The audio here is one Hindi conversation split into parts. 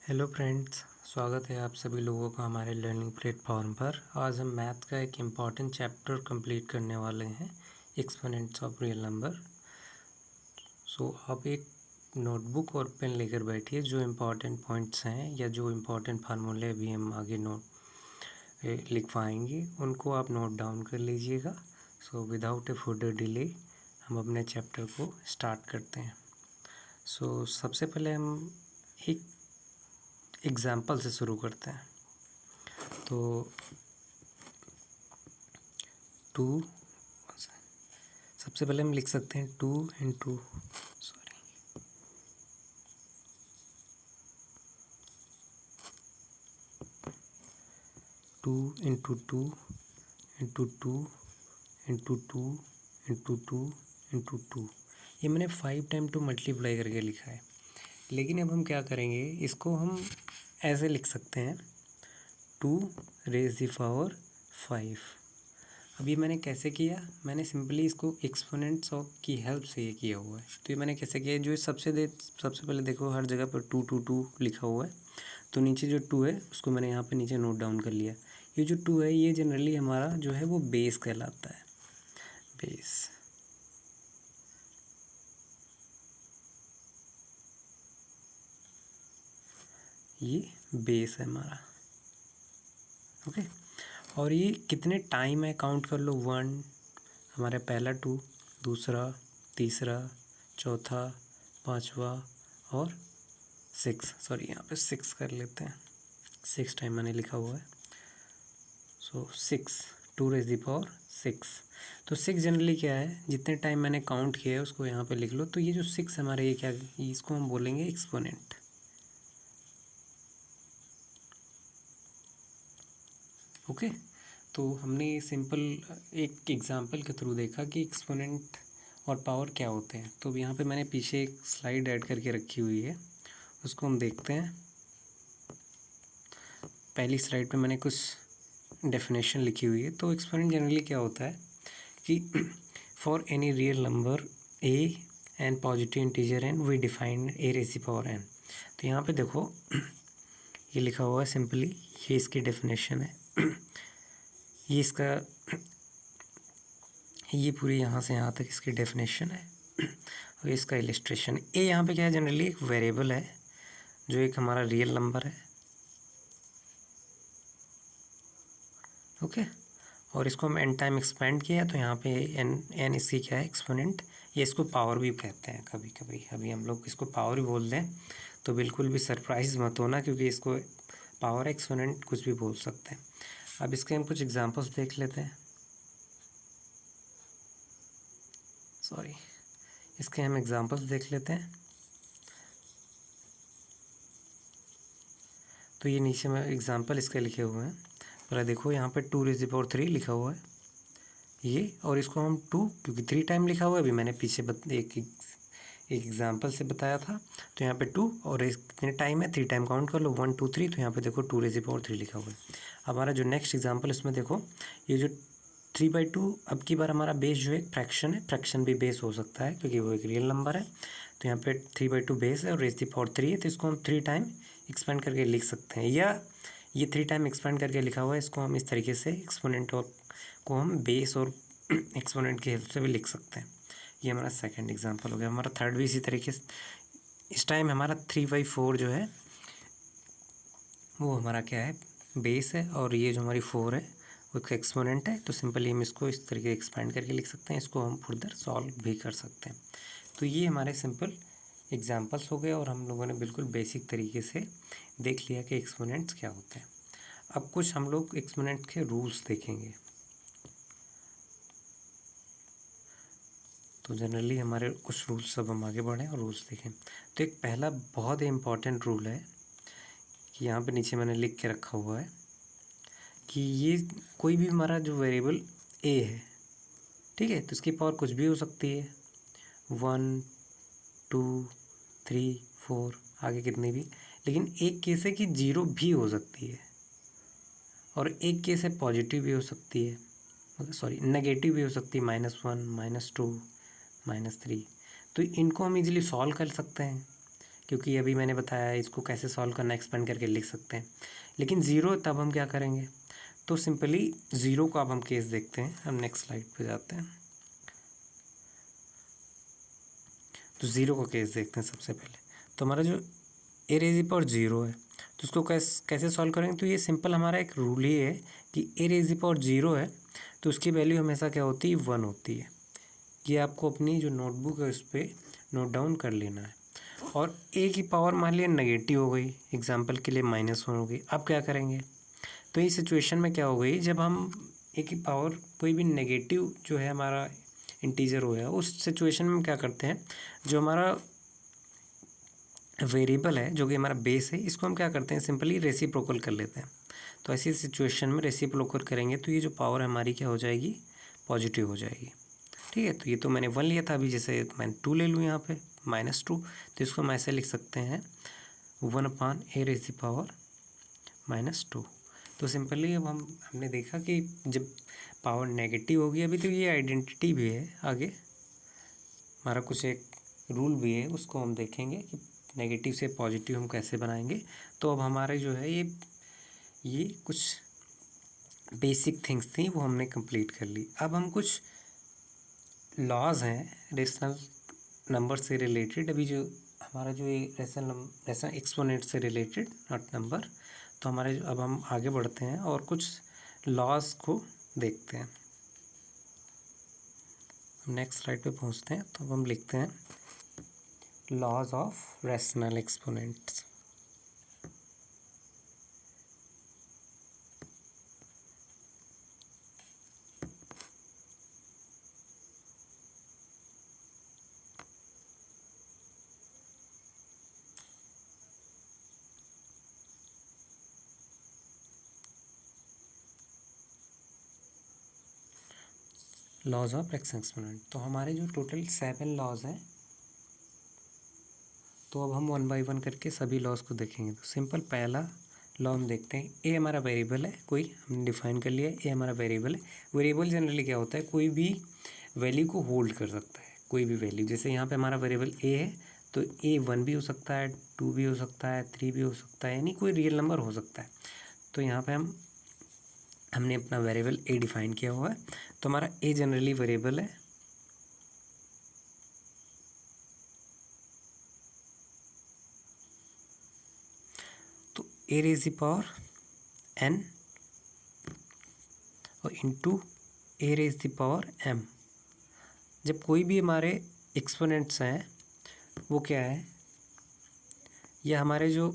हेलो फ्रेंड्स, स्वागत है आप सभी लोगों का हमारे लर्निंग प्लेटफॉर्म पर। आज हम मैथ का एक इम्पॉर्टेंट चैप्टर कंप्लीट करने वाले हैं, एक्सपोनेंट्स ऑफ रियल नंबर। सो आप एक नोटबुक और पेन लेकर बैठिए। जो इम्पॉर्टेंट पॉइंट्स हैं या जो इम्पॉर्टेंट फार्मूले भी हम आगे लिखवाएंगे उनको आप नोट डाउन कर लीजिएगा। सो विदाउट ए फर्दर डिले हम अपने चैप्टर को स्टार्ट करते हैं। सो सबसे पहले हम एक एग्ज़ाम्पल से शुरू करते हैं। तो 2 सबसे पहले हम लिख सकते हैं 2 into 2 into 2 into 2 into 2 into 2 into 2। ये मैंने 5 टाइम 2 मल्टीप्लाई करके लिखा है। लेकिन अब हम क्या करेंगे, इसको हम ऐसे लिख सकते हैं 2 रेज़ द पावर 5। अब ये मैंने कैसे किया, मैंने सिंपली इसको एक्सपोनेंट्स ऑफ की हेल्प से ये किया हुआ है। तो ये मैंने कैसे किया, जो सबसे पहले देखो हर जगह पर 2 2 2 लिखा हुआ है। तो नीचे जो 2 है उसको मैंने यहाँ पे नीचे नोट डाउन कर लिया। ये जो 2 है ये जनरली हमारा जो है वो बेस कहलाता है, बेस। ये बेस है हमारा, ओके। और ये कितने टाइम है काउंट कर लो। 1 हमारा पहला, 2 दूसरा, तीसरा, चौथा, पांचवा और 6। सॉरी यहाँ पे 6 कर लेते हैं, 6 टाइम मैंने लिखा हुआ है। सो 6 2 रेज़ द पावर 6। तो 6 जनरली क्या है, जितने टाइम मैंने काउंट किया है उसको यहाँ पे लिख लो। तो ये जो 6 हमारे ये क्या, इसको हम बोलेंगे एक्सपोनेंट, ओके। तो हमने सिंपल एक एग्जांपल के थ्रू देखा कि एक्सपोनेंट और पावर क्या होते हैं। तो यहाँ पे मैंने पीछे एक स्लाइड ऐड करके रखी हुई है, उसको हम देखते हैं। पहली स्लाइड पे मैंने कुछ डेफिनेशन लिखी हुई है। तो एक्सपोनेंट जनरली क्या होता है कि for any real number a and positive integer n we define a raise the power n. तो यहाँ पे देखो ये लिखा हुआ है सिंपली, ये इसकी डेफिनेशन है। ये इसका, ये पूरी यहाँ से यहाँ तक इसकी डेफिनेशन है और इसका इलिस्ट्रेशन। ए यहाँ पे क्या है, जनरली एक वेरिएबल है जो एक हमारा रियल नंबर है, ओके। और इसको हम एन टाइम एक्सपेंड किया तो यहाँ पे एन इसकी क्या है, एक्सपोनेंट। ये इसको पावर भी कहते हैं कभी कभी, अभी हम लोग इसको पावर भी बोल दें तो बिल्कुल भी सरप्राइज मत होना, क्योंकि इसको पावर एक्सपोनेंट कुछ भी बोल सकते हैं। अब इसके हम कुछ एग्जांपल्स देख लेते हैं। सॉरी, इसके हम एग्जांपल्स देख लेते हैं। तो ये नीचे में एग्जांपल इसके लिखे हुए हैं। पहले देखो यहाँ पे 2 रेज़ द पावर 3 लिखा हुआ है ये, और इसको हम 2 क्योंकि 3 टाइम लिखा हुआ है, अभी मैंने पीछे एक एग्जांपल से बताया था। तो यहाँ पे 2 और कितने टाइम है, 3 टाइम काउंट कर लो, 1 2 3। तो यहाँ पे देखो 2 रेज़ द पावर 3 लिखा हुआ है। हमारा जो नेक्स्ट एग्जांपल इसमें देखो, ये जो 3/2 अब की बार हमारा बेस जो है फ्रैक्शन है। फ्रैक्शन भी बेस हो सकता है क्योंकि वो एक रियल नंबर है। तो यहाँ पे 3/2 बेस है और रेज़ द पावर 3 है, तो इसको हम 3 टाइम एक्सपेंड करके लिख सकते हैं। या ये 3 टाइम एक्सपेंड करके लिखा हुआ है, इसको हम इस तरीके से एक्सपोनेंट और को हम बेस और एक्सपोनेंट की हेल्प से भी लिख सकते हैं। ये हमारा सेकंड एग्जांपल हो गया। हमारा थर्ड भी इसी तरीके से, इस टाइम हमारा 3/4 जो है वो हमारा क्या है, बेस है, और ये जो हमारी 4 है वो एक एक्सपोनेंट है। तो सिंपली हम इसको इस तरीके एक्सपेंड करके लिख सकते हैं, इसको हम फर्दर सॉल्व भी कर सकते हैं। तो ये हमारे सिंपल एग्जांपल्स हो गए और हम लोगों ने बिल्कुल बेसिक तरीके से देख लिया कि एक्सपोनेंट्स क्या होते हैं। अब कुछ हम लोग एक्सपोनेंट के रूल्स देखेंगे। तो जनरली हमारे कुछ रूल्स, सब हम आगे बढ़ें और रूल्स देखें। तो एक पहला बहुत ही इम्पॉर्टेंट रूल है कि यहाँ पे नीचे मैंने लिख के रखा हुआ है कि ये कोई भी हमारा जो वेरिएबल ए है, ठीक है, तो इसकी पावर कुछ भी हो सकती है, 1 2 3 4 आगे कितनी भी। लेकिन एक केस है कि 0 भी हो सकती है, और एक केस है पॉजिटिव भी हो सकती है, सॉरी नेगेटिव भी हो सकती है, -1 -2 -3। तो इनको हम इजीली सॉल्व कर सकते हैं क्योंकि अभी मैंने बताया इसको कैसे सॉल्व करना, एक्सपेंड करके लिख सकते हैं। लेकिन ज़ीरो तब हम क्या करेंगे, तो सिंपली ज़ीरो को अब हम केस देखते हैं। हम नेक्स्ट स्लाइड पे जाते हैं, तो ज़ीरो को केस देखते हैं सबसे पहले। तो हमारा जो ए रेज़ पावर ज़ीरो है, तो उसको कैसे सॉल्व करेंगे, तो ये सिंपल हमारा एक रूल ही है कि ए रेज़ पावर ज़ीरो है तो उसकी वैल्यू हमेशा क्या होती है, 1 होती है। ये आपको अपनी जो नोटबुक है उस पर नोट डाउन कर लेना है। और ए की पावर मान लिया नेगेटिव हो गई, एग्जाम्पल के लिए -1 हो गई, अब क्या करेंगे, तो इस सिचुएशन में क्या हो गई, जब हम ए की पावर कोई भी नेगेटिव जो है हमारा इंटीजर हो है, उस सिचुएशन में क्या करते हैं, जो हमारा वेरिएबल है जो कि हमारा बेस है, इसको हम क्या करते हैं, सिंपली रेसिप्रोकल कर लेते हैं। तो ऐसी सिचुएशन में रेसिप्रोकल करेंगे तो ये जो पावर हमारी क्या हो जाएगी, पॉजिटिव हो जाएगी। ठीक है, तो ये तो मैंने 1 लिया था, अभी जैसे मैं 2 ले लूँ यहाँ पे -2, तो इसको हम ऐसे लिख सकते हैं 1/a⁻²। तो सिंपली अब हमने देखा कि जब पावर नेगेटिव होगी, अभी तो ये आइडेंटिटी भी है, आगे हमारा कुछ एक रूल भी है, उसको हम देखेंगे कि नेगेटिव से पॉजिटिव हम कैसे बनाएंगे। तो अब हमारे जो है ये कुछ बेसिक थिंग्स थी वो हमने कंप्लीट कर ली। अब हम कुछ लॉज हैं रेशनल नंबर से रिलेटेड, अभी जो हमारा जो ये रेशनल एक्सपोनेंट से रिलेटेड, नॉट नंबर। तो हमारे अब हम आगे बढ़ते हैं और कुछ लॉज को देखते हैं। नेक्स्ट स्लाइड पे पहुंचते हैं, तो अब हम लिखते हैं laws of rational exponents. Laws of rational exponent, तो हमारे जो टोटल 7 लॉज हैं, तो अब हम 1 बाय 1 करके सभी लॉज को देखेंगे। तो सिंपल पहला लॉ हम देखते हैं, ए हमारा वेरिएबल है, कोई हमने डिफाइन कर लिया है, ए हमारा वेरिएबल है। वेरिएबल जनरली क्या होता है, कोई भी वैल्यू को होल्ड कर सकता है, कोई भी वैल्यू। जैसे यहाँ पे हमारा वेरिएबल ए है, तो ए 1 भी हो सकता है, 2 भी हो सकता है, 3 भी हो सकता है, यानी कोई रियल नंबर हो सकता है। तो यहाँ पे हमने अपना वेरिएबल ए डिफाइन किया हुआ है, तो हमारा ए जनरली वेरिएबल है। तो a raise the power n और into a raise the power m। जब कोई भी हमारे एक्सपोनेंट्स हैं वो क्या है, या हमारे जो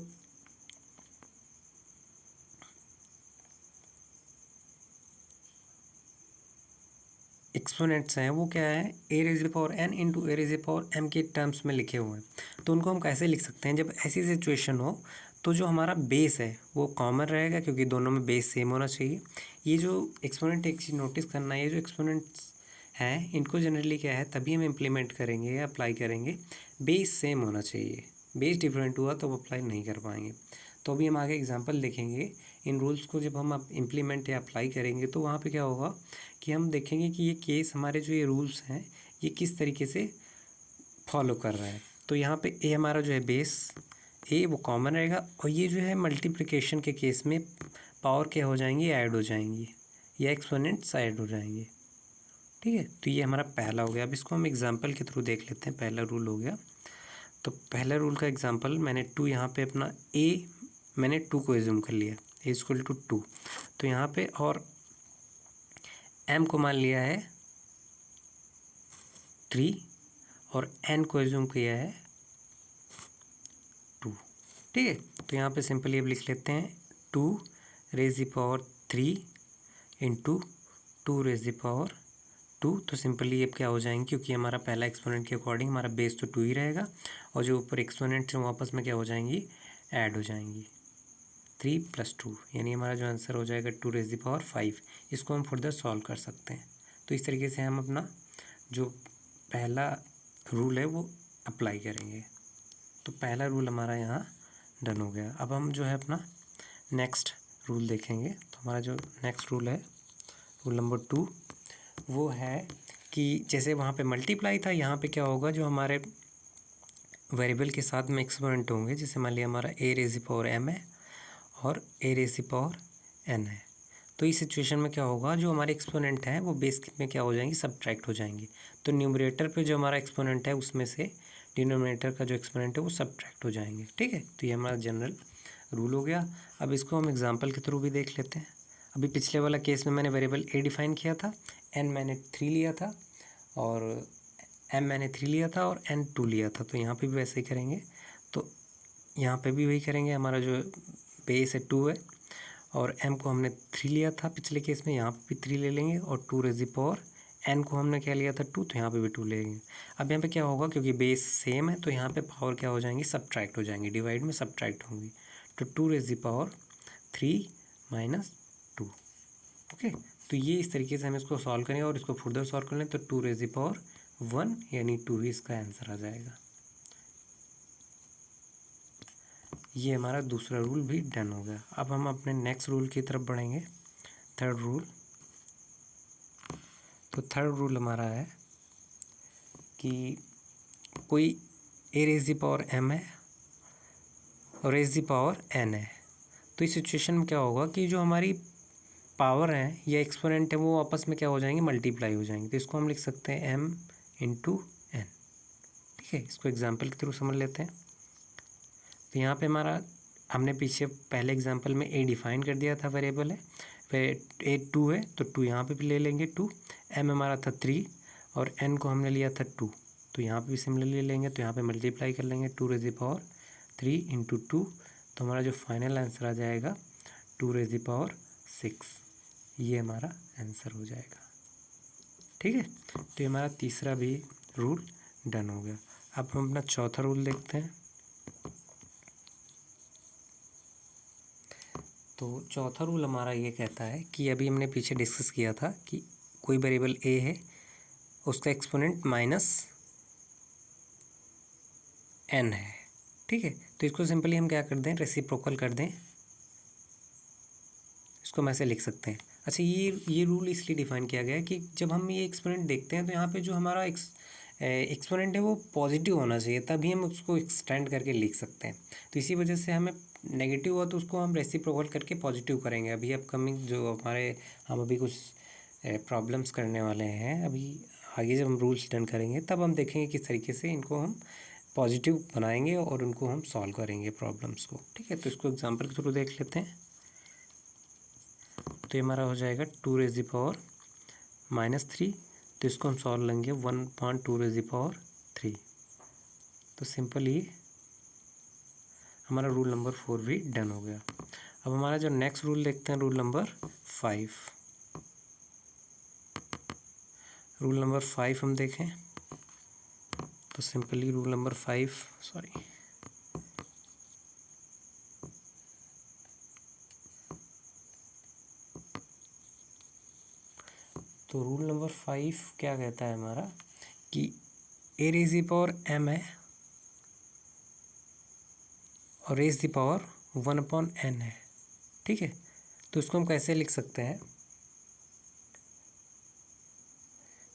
एक्सपोनेंट्स हैं वो क्या है, a raise the power n into a raise the power m के टर्म्स में लिखे हुए हैं। तो उनको हम कैसे लिख सकते हैं, जब ऐसी सिचुएशन हो तो जो हमारा बेस है वो कॉमन रहेगा, क्योंकि दोनों में बेस सेम होना चाहिए। ये जो एक्सपोनेंट, एक चीज़ नोटिस करना है, ये जो एक्सपोनेंट्स हैं इनको जनरली क्या है, तभी हम इम्प्लीमेंट करेंगे या अप्लाई करेंगे, बेस सेम होना चाहिए। बेस डिफरेंट हुआ तो वो अप्लाई नहीं कर पाएंगे। तो अभी हम आगे एग्जांपल देखेंगे, इन रूल्स को जब हम इम्प्लीमेंट या अप्लाई करेंगे तो वहाँ पे क्या होगा कि हम देखेंगे कि ये केस, हमारे जो ये रूल्स हैं ये किस तरीके से फॉलो कर रहा है। तो यहाँ पे ए हमारा जो है बेस ए वो कॉमन रहेगा, और ये जो है मल्टीप्लिकेशन के केस में पावर क्या हो जाएंगी, ऐड हो जाएंगी, या एक्सपोनेंट्स ऐड हो जाएंगे। ठीक है, तो ये हमारा पहला हो गया। अब इसको हम एग्जांपल के थ्रू देख लेते हैं। पहला रूल हो गया, तो पहला रूल का एग्जांपल मैंने 2 यहाँ पे अपना ए, मैंने 2 को एज्यूम कर लिया, ए इक्वल टू 2। तो यहाँ पे और m को मान लिया है 3 और n को एज्यूम किया है 2। ठीक है, तो यहाँ पे सिंपली अब लिख लेते हैं 2 raise the power 3 into 2 raise the power 2। तो सिंपली अब क्या हो जाएंगे, क्योंकि हमारा पहला एक्सपोनेंट के अकॉर्डिंग हमारा बेस तो 2 ही रहेगा, और जो ऊपर एक्सपोनेंट हैं वो आपस में क्या हो जाएंगी, ऐड हो जाएंगी, 3 + 2, यानी हमारा जो आंसर हो जाएगा 2 रेज़ द पावर 5। इसको हम फर्दर सॉल्व कर सकते हैं। तो इस तरीके से हम अपना जो पहला रूल है वो अप्लाई करेंगे। तो पहला रूल हमारा यहाँ डन हो गया। अब हम जो है अपना नेक्स्ट रूल देखेंगे। तो हमारा जो नेक्स्ट रूल है, रूल नंबर 2, वो है कि जैसे वहाँ पे मल्टीप्लाई था, यहाँ पे क्या होगा, जो हमारे वेरिएबल के साथ में एक्सपोनेंट होंगे, जैसे मान लिया हमारा a raise the power m है और a raise the power n है, तो इस सिचुएशन में क्या होगा, जो हमारे एक्सपोनेंट हैं वो बेस में क्या हो जाएंगे, सब्ट्रैक्ट हो जाएंगे। तो न्यूमरेटर पे जो हमारा एक्सपोनेंट है उसमें से डिनोमिनेटर का जो एक्सपोनेंट है वो सब्ट्रैक्ट हो जाएंगे। ठीक है, तो ये हमारा जनरल रूल हो गया। अब इसको हम एग्जांपल के थ्रू भी देख लेते हैं। अभी पिछले वाला केस में मैंने वेरिएबल a डिफाइन किया था, n मैंने 3 लिया था और m मैंने 3 लिया था और n 2 लिया था। तो यहाँ पे भी वैसे ही करेंगे, तो यहाँ पे भी वही करेंगे। हमारा जो बेस है 2 है और m को हमने 3 लिया था पिछले केस में, यहाँ पे भी 3 ले लेंगे और 2 रेज़ दी पावर n को हमने क्या लिया था 2, तो यहाँ पे भी 2 लेंगे। अब यहाँ पे क्या होगा, क्योंकि बेस सेम है तो यहाँ पे पावर क्या हो जाएंगी, सब्ट्रैक्ट हो जाएंगी, डिवाइड में सब्ट्रैक्ट होंगी। तो 2 raise the power 3 minus 2। Okay, तो ये इस तरीके से हम इसको सॉल्व करेंगे और इसको फर्दर सॉल्व कर लें तो 2 रेज़ दी पावर 1 यानी 2 ही इसका आंसर आ जाएगा। ये हमारा दूसरा रूल भी डन हो गया। अब हम अपने नेक्स्ट रूल की तरफ बढ़ेंगे, थर्ड रूल। तो थर्ड रूल हमारा है कि कोई a raise the power m है और रेज़ दी पावर n है, तो इस सिचुएशन में क्या होगा कि जो हमारी पावर है या एक्सपोनेंट है वो आपस में क्या हो जाएंगे, मल्टीप्लाई हो जाएंगे। तो इसको हम लिख सकते हैं m इंटू n। ठीक है, इसको एग्जांपल के थ्रू समझ लेते हैं। तो यहाँ पे हमारा हमने पीछे पहले एग्जांपल में a डिफाइन कर दिया था, वेरिएबल है, फिर a 2 है तो 2 यहाँ पे भी ले लेंगे 2, m हमारा था 3 और n को हमने लिया था 2, तो यहाँ पे भी सिमिलरली लेंगे। तो यहाँ पे मल्टीप्लाई कर लेंगे 2 रेज़ दी पावर 3 इंटू 2, तो हमारा जो फाइनल आंसर आ जाएगा 2 रेज़ दी पावर 6। ये हमारा आंसर हो जाएगा। ठीक है, तो ये हमारा तीसरा भी रूल डन हो गया। अब हम अपना चौथा रूल देखते हैं। तो चौथा रूल हमारा ये कहता है कि अभी हमने पीछे डिस्कस किया था कि कोई वेरिएबल a है, उसका एक्सपोनेंट माइनस n है। ठीक है, तो इसको सिंपली हम क्या कर दें, रेसिप्रोकल कर दें, इसको हम ऐसे लिख सकते हैं। अच्छा, ये रूल इसलिए डिफाइन किया गया है कि जब हम ये एक्सपोनेंट देखते हैं तो यहाँ पे जो हमारा एक्सपोनेंट है वो पॉजिटिव होना चाहिए, तभी हम उसको एक्सटेंड करके लिख सकते हैं। तो इसी वजह से हमें नेगेटिव हुआ तो उसको हम रेसिप्रोकल करके पॉजिटिव करेंगे। अभी अपकमिंग जो हम अभी कुछ प्रॉब्लम्स करने वाले हैं, अभी आगे जब हम रूल्स डन करेंगे तब हम देखेंगे किस तरीके से इनको हम पॉजिटिव बनाएंगे और उनको हम सॉल्व करेंगे प्रॉब्लम्स को। ठीक है, तो इसको एग्जांपल के थ्रू देख लेते हैं। तो ये हमारा हो जाएगा 2 रेज़ दी पावर -3, तो इसको हम सॉल्व लेंगे 1/2 रेज़ दी पावर 3। तो सिंपली हमारा रूल नंबर 4 भी डन हो गया। अब हमारा जो नेक्स्ट रूल देखते हैं, रूल नंबर 5। रूल नंबर 5 हम देखें तो सिंपली रूल नंबर 5 तो रूल नंबर 5 क्या कहता है हमारा कि a raise the power m है और रेज़ दी पावर 1/n है। ठीक है, तो इसको हम कैसे लिख सकते हैं,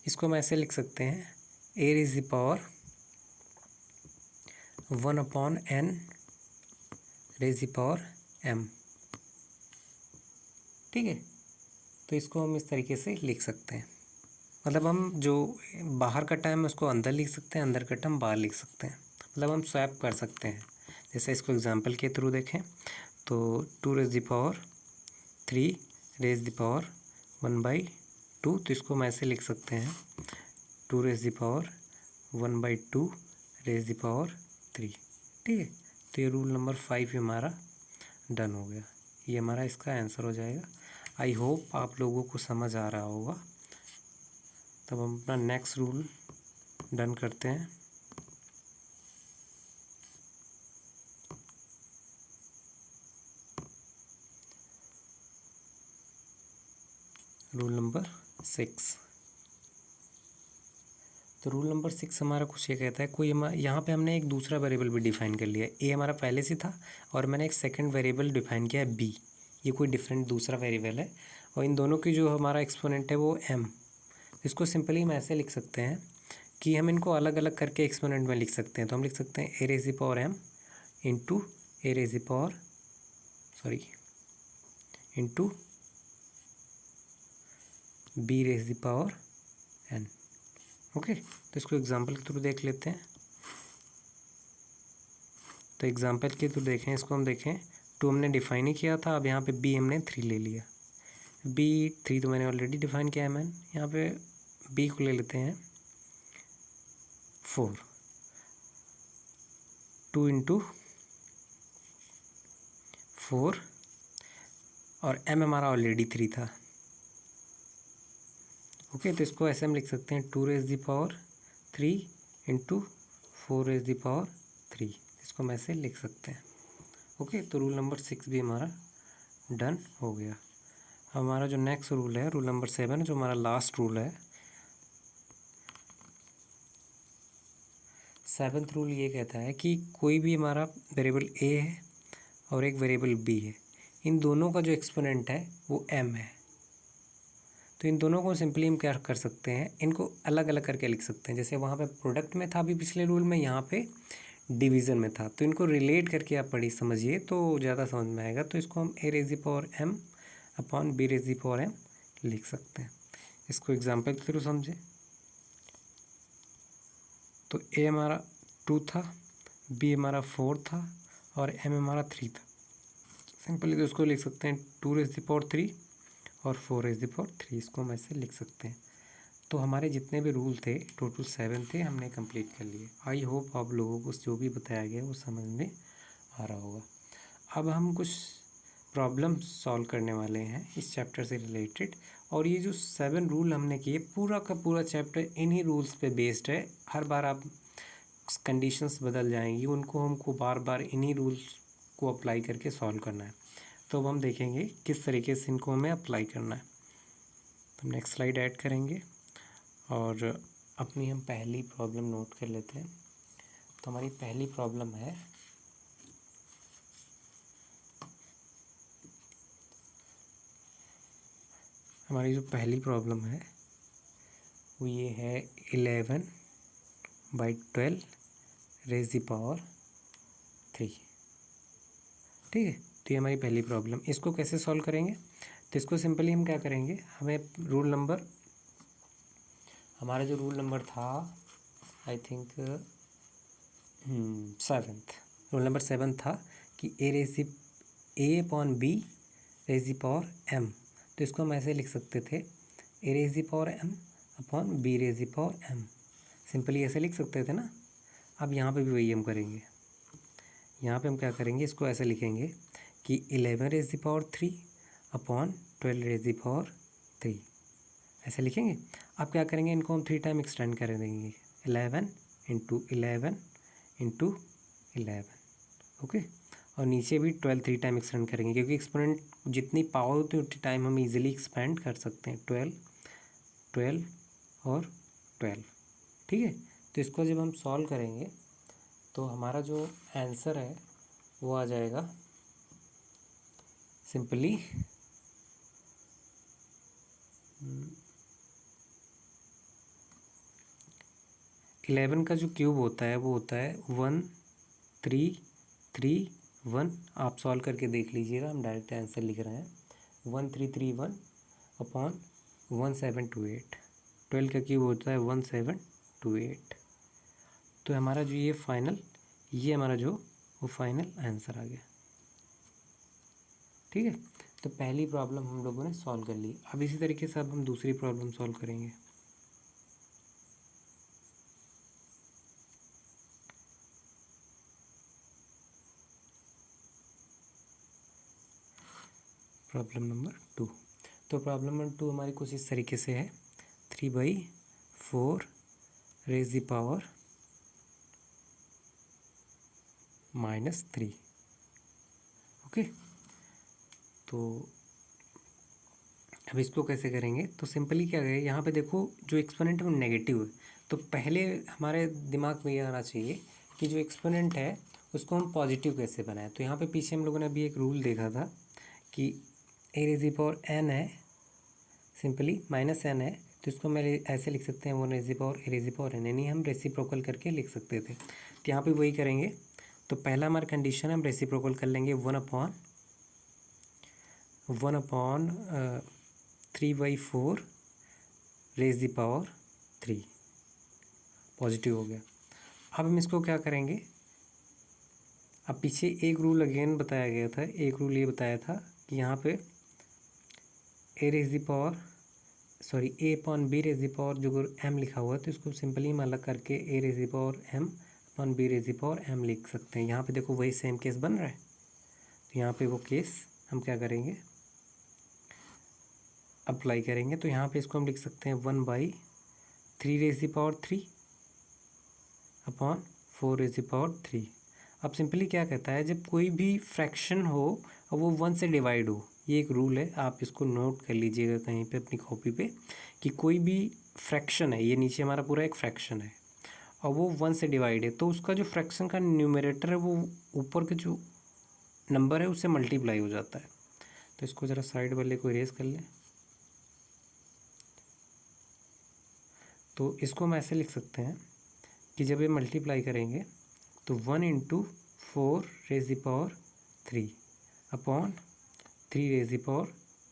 इसको हम ऐसे लिख सकते हैं a raise the power 1/n raise the power m। ठीक है, तो इसको हम इस तरीके से लिख सकते हैं, मतलब हम जो बाहर का टर्म है उसको अंदर लिख सकते हैं, अंदर का टर्म बाहर लिख सकते हैं, मतलब हम स्वैप कर सकते हैं। जैसे इसको एग्जांपल के थ्रू देखें तो 2 raise the power 3 raise the power 1/2, तो इसको हम ऐसे लिख सकते हैं 2 raise the power 1/2 raise the power 3। ठीक है, तो ये रूल नंबर 5 हमारा डन हो गया। ये हमारा इसका आंसर हो जाएगा। आई होप आप लोगों को समझ आ रहा होगा। तब हम अपना नेक्स्ट रूल डन करते हैं। Rule number 6। तो रूल नंबर 6 हमारा कुछ ये कहता है, कोई यहाँ पे हमने एक दूसरा वेरिएबल भी डिफाइन कर लिया है। ए हमारा पहले से था और मैंने एक सेकंड वेरिएबल डिफाइन किया है बी, ये कोई डिफरेंट दूसरा वेरिएबल है और इन दोनों की जो हमारा एक्सपोनेंट है वो m। इसको सिंपली हम ऐसे लिख सकते हैं कि हम इनको अलग अलग करके एक्सपोनेंट में लिख सकते हैं। तो हम लिख सकते हैं a raise the power m into a raise the power into B raise the power n। Okay, तो इसको एग्जांपल के थ्रू देख लेते हैं। तो एग्जांपल के थ्रू देखें, इसको हम देखें, 2 हमने डिफाइन ही किया था, अब यहाँ पे b हमने 3 ले लिया। b 3 तो मैंने ऑलरेडी डिफाइन किया है। मैंने यहाँ पे b को ले लेते हैं 4, 2 इंटू 4 और m हमारा ऑलरेडी 3 था। ओके, तो इसको ऐसे हम लिख सकते हैं 2 raise the power 3 into 4 raise the power 3। इसको हम ऐसे लिख सकते हैं। ओके, तो रूल नंबर 6 भी हमारा डन हो गया। हमारा जो नेक्स्ट रूल है, रूल नंबर 7, जो हमारा लास्ट रूल है, 7th रूल ये कहता है कि कोई भी हमारा वेरिएबल a है और एक वेरिएबल b है, इन दोनों का जो एक्सपोनेंट है वो m है। तो इन दोनों को सिंपली हम क्या कर सकते हैं, इनको अलग अलग करके लिख सकते हैं। जैसे वहाँ पे प्रोडक्ट में था अभी पिछले रूल में, यहाँ पे डिवीज़न में था। तो इनको रिलेट करके आप समझिए तो ज़्यादा समझ में आएगा। तो इसको हम a raise the power m upon b raise the power m लिख सकते हैं। इसको एग्जांपल के थ्रू समझे। तो a हमारा 2 था, b हमारा 4 था और m हमारा 3 था। सिंपली तो इसको लिख सकते हैं 2 रेज़ द पावर 3 और 4 रेज़ द पावर 3। इसको हम ऐसे लिख सकते हैं। तो हमारे जितने भी रूल थे, टोटल 7 थे, हमने कंप्लीट कर लिए। आई होप आप लोगों को जो भी बताया गया वो समझ में आ रहा होगा। अब हम कुछ प्रॉब्लम सॉल्व करने वाले हैं इस चैप्टर से रिलेटेड। और ये जो 7 रूल हमने किए, पूरा का पूरा चैप्टर इन्हीं रूल्स पे बेस्ड है। हर बार आप कंडीशंस बदल जाएंगी, उनको हमको बार बार इन्हीं रूल्स को अप्लाई करके सॉल्व करना है। तो अब हम देखेंगे किस तरीके से इनको हमें अप्लाई करना है। तो नेक्स्ट स्लाइड ऐड करेंगे और अपनी हम पहली प्रॉब्लम नोट कर लेते हैं। तो हमारी पहली प्रॉब्लम है, हमारी जो पहली प्रॉब्लम है वो ये है 11/12 रेज़ द पावर 3। ठीक है, तो ये हमारी पहली प्रॉब्लम। इसको कैसे सॉल्व करेंगे? तो इसको सिंपली हम क्या करेंगे, हमें रूल नंबर, हमारा जो रूल नंबर था I think 7th, rule number 7 था कि a upon b raise the power m। तो इसको हम ऐसे लिख सकते थे a raise the power m upon b raise the power m। Simply ऐसे लिख सकते थे ना। अब यहाँ पे भी वही हम करेंगे। यहाँ पे हम क्या करेंगे, इसको ऐसे लिखेंगे कि 11 raise the power 3 upon 12 raise the power 3, ऐसे लिखेंगे। अब क्या करेंगे, इनको हम 3 टाइम एक्सटेंड कर देंगे, 11 इंटू 11 इंटू 11। ओके, और नीचे भी 12 3 टाइम एक्सटेंड करेंगे, क्योंकि एक्सपोनेंट जितनी पावर होती है उतनी टाइम हम इजीली एक्सपेंड कर सकते हैं। 12 12 और 12। ठीक है, तो इसको जब हम सॉल्व करेंगे तो हमारा जो आंसर है वो आ जाएगा सिंपली 11 का जो क्यूब होता है वो होता है 1331। आप सॉल्व करके देख लीजिएगा, हम डायरेक्ट आंसर लिख रहे हैं 1331 अपॉन 1728। 12 का क्यूब होता है 1728। तो हमारा जो ये हमारा जो वो फाइनल आंसर आ गया। ठीक है, तो पहली प्रॉब्लम हम लोगों ने सॉल्व कर ली। अब इसी तरीके से अब हम दूसरी प्रॉब्लम सॉल्व करेंगे। Problem number 2। तो प्रॉब्लम नंबर 2 हमारी कुछ इस तरीके से है, 3/4 रेज़ द पावर -3। ओके, तो अब इसको कैसे करेंगे, तो सिंपली क्या करें, यहाँ पे देखो जो एक्सपोनेंट है वो नेगेटिव है। तो पहले हमारे दिमाग में ये आना चाहिए कि जो एक्सपोनेंट है उसको हम पॉजिटिव कैसे बनाएं। तो यहाँ पे पीछे हम लोगों ने अभी एक रूल देखा था कि a raise the power n है, सिंपली -n है, तो इसको मैं ऐसे लिख सकते हैं 1 raise the power a raise the power n, यानी हम रेसिप्रोकल करके लिख सकते थे। तो यहाँ पे वही करेंगे। तो पहला हमारा कंडीशन हम रेसिप्रोकल कर लेंगे 1/3/4 रेज़ द पावर 3, पॉजिटिव हो गया। अब हम इसको क्या करेंगे, अब पीछे एक रूल अगेन बताया गया था, एक रूल ये बताया था कि यहाँ पे a upon b raise the power जो m लिखा हुआ है, तो इसको सिंपली हम अलग करके a raise the power m upon b raise the power m लिख सकते हैं। यहाँ पे देखो वही सेम केस बन रहा है। तो यहाँ पे वो केस हम क्या करेंगे, अप्लाई करेंगे। तो यहाँ पे इसको हम लिख सकते हैं 1/3 raise the power 3 upon 4 raise the power 3। अब सिंपली क्या कहता है, जब कोई भी फ्रैक्शन हो और वो 1 से डिवाइड हो, ये एक रूल है, आप इसको नोट कर लीजिएगा कहीं पे अपनी कॉपी पे, कि कोई भी फ्रैक्शन है, ये नीचे हमारा पूरा एक फ्रैक्शन है और वो 1 से डिवाइड है, तो उसका जो फ्रैक्शन का न्यूमरेटर है वो ऊपर के जो नंबर है उससे मल्टीप्लाई हो जाता है। तो इसको ज़रा साइड वाले को इरेज कर लें। तो इसको हम ऐसे लिख सकते हैं कि जब ये मल्टीप्लाई करेंगे तो 1 × 4 raise the power 3 upon 3 raise the power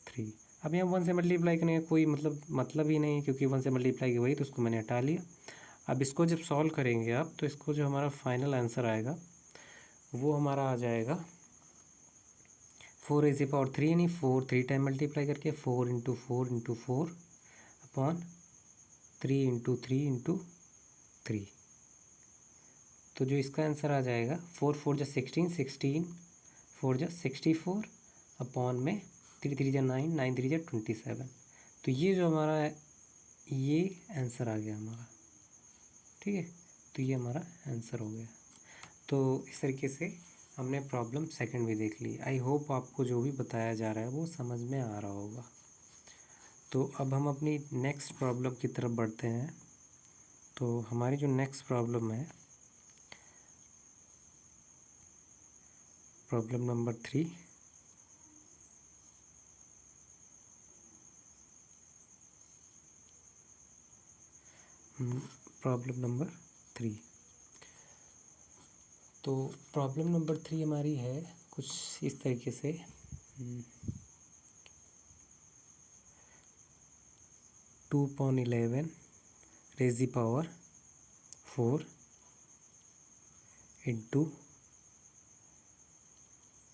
3। अब यहाँ 1 से मल्टीप्लाई करने का कोई मतलब ही नहीं है, क्योंकि 1 से मल्टीप्लाई की वही, तो उसको मैंने हटा लिया। अब इसको जब सॉल्व करेंगे आप, तो इसको जो हमारा फाइनल आंसर आएगा वो हमारा आ जाएगा 4 रेज़ द पावर 3, यानी 4 3 टाइम मल्टीप्लाई करके 4 × 4 × 4 अपॉन 3 × 3 × 3। तो जो इसका आंसर आ जाएगा 4 4 जा 16, 16 4 जा 64 अपॉन में 3 3 जा 9, 9 3 जा 27। तो ये जो हमारा है ये आंसर आ गया हमारा, ठीक है। तो ये हमारा आंसर हो गया। तो इस तरीके से हमने प्रॉब्लम सेकंड भी देख ली। आई होप आपको जो भी बताया जा रहा है वो समझ में आ रहा होगा। तो अब हम अपनी नेक्स्ट प्रॉब्लम की तरफ बढ़ते हैं। तो हमारी जो नेक्स्ट प्रॉब्लम है, प्रॉब्लम नंबर 3। Problem number 3। तो प्रॉब्लम नंबर 3 हमारी है कुछ इस तरीके से। 2/11 raise the power 4 into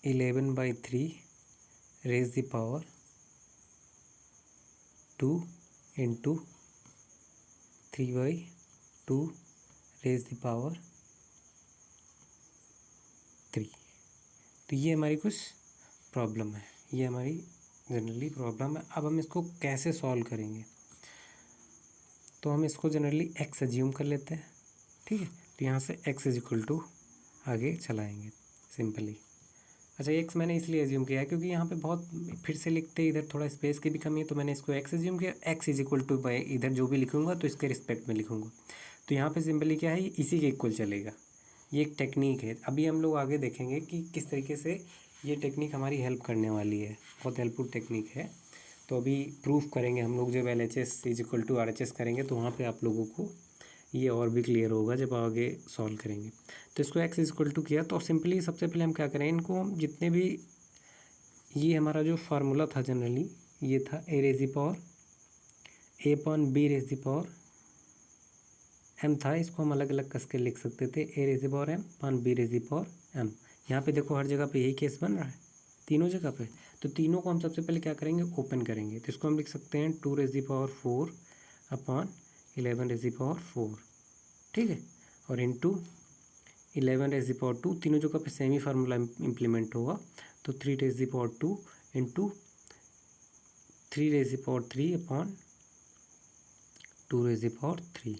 11/3 raise the power 2 into 3/2 raise the power 3। तो ये हमारी कुछ प्रॉब्लम है, ये हमारी जनरली प्रॉब्लम है। अब हम इसको कैसे सॉल्व करेंगे, तो हम इसको जनरली x अज्यूम कर लेते हैं, ठीक है। तो यहाँ से x = आगे चलाएंगे सिंपली। अच्छा, x मैंने इसलिए अज्यूम किया है क्योंकि यहाँ पे बहुत फिर से लिखते इधर थोड़ा स्पेस की भी कमी है, तो मैंने इसको x अज्यूम किया। x = बाई इधर जो भी लिखूँगा तो इसके रिस्पेक्ट में लिखूँगा। तो यहाँ पे सिंपली क्या है, इसी के इक्वल चलेगा। ये एक टेक्निक है, अभी हम लोग आगे देखेंगे कि किस तरीके से ये टेक्निक हमारी हेल्प करने वाली है। बहुत हेल्पफुल टेक्निक है। तो अभी प्रूफ करेंगे हम लोग, जब LHS = RHS करेंगे तो वहाँ पे आप लोगों को ये और भी क्लियर होगा जब आगे सॉल्व करेंगे। तो इसको x = किया, तो सिंपली सबसे पहले हम क्या करें, इनको हम जितने भी, ये हमारा जो फार्मूला था जनरली ये था a raise the power a upon b raise the power m था। इसको हम अलग अलग कस के लिख सकते थे, a raise the power m upon b raise the power m। यहाँ पे देखो हर जगह पे यही केस बन रहा है, तीनों जगह पे। तो तीनों को हम सबसे पहले क्या करेंगे, ओपन करेंगे। तो इसको हम लिख सकते हैं 2 raise the power 4 upon 11 raise the power 4, ठीक है। और इंटू 11 रेज़ द पावर 2, तीनों जगह पे सेम ही फार्मूला इम्प्लीमेंट होगा। तो 3 raise the power 2 into 3 raise the power 3 upon 2 raise the power 3।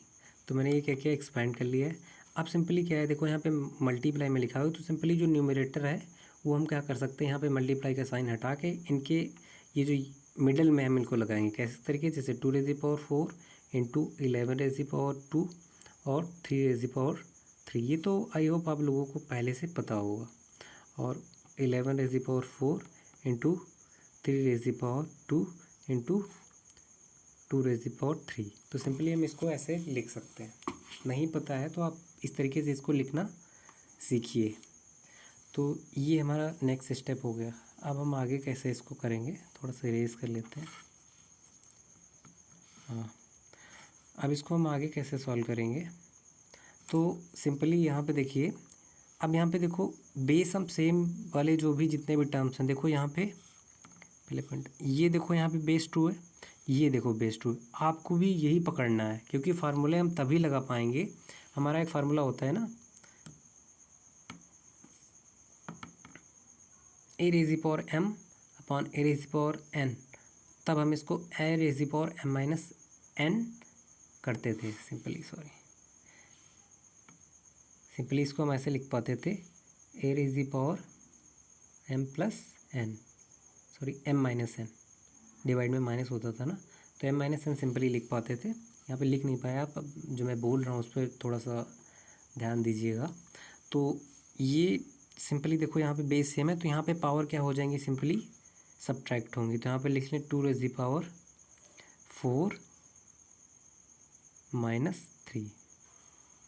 तो मैंने ये क्या किया, एक्सपेंड कर लिया है। अब सिंपली क्या है, देखो यहाँ पे मल्टीप्लाई में लिखा हुआ है, तो सिंपली जो न्यूमरेटर है वो हम क्या कर सकते हैं, यहाँ पे मल्टीप्लाई का साइन हटा के इनके ये जो मिडल में हम इनको लगाएंगे। कैसे तरीके, जैसे 2 raise the power 4 into 11 raise the power 2 और 3 रेज़ द पावर 3। ये तो आई होप आप लोगों को पहले से पता होगा। और 11 raise the power 4 into 3 raise the power 2 into two raise the power 3। तो सिंपली हम इसको ऐसे लिख सकते हैं। नहीं पता है तो आप इस तरीके से इसको लिखना सीखिए। तो ये हमारा नेक्स्ट स्टेप हो गया। अब हम आगे कैसे इसको करेंगे, थोड़ा सा इरेज कर लेते हैं। हाँ, अब इसको हम आगे कैसे सॉल्व करेंगे, तो सिंपली यहाँ पे देखिए, अब यहाँ पे देखो बेस हम सेम वाले जो भी जितने भी टर्म्स हैं, देखो यहाँ पे पहले पॉइंट, ये देखो यहाँ पे बेस 2 है, ये देखो बेस 2 है। आपको भी यही पकड़ना है, क्योंकि फार्मूले हम तभी लगा पाएंगे, हमारा एक फार्मूला होता है ना, a raise the power m upon a raise the power n। तब हम इसको a raise the power m minus n करते थे सिंपली इसको हम ऐसे लिख पाते थे, a raise the power m plus n, m minus n, divide में माइनस होता था ना, तो m माइनस n सिंपली लिख पाते थे। यहाँ पे लिख नहीं पाया आप, जो मैं बोल रहा हूँ उस पर थोड़ा सा ध्यान दीजिएगा। तो ये सिंपली देखो यहाँ पे बेस सेम है, तो यहाँ पे पावर क्या हो जाएंगी, सिंपली सब्ट्रैक्ट होंगी। तो यहाँ पे लिख लें 2 रेज़ द पावर 4 माइनस 3,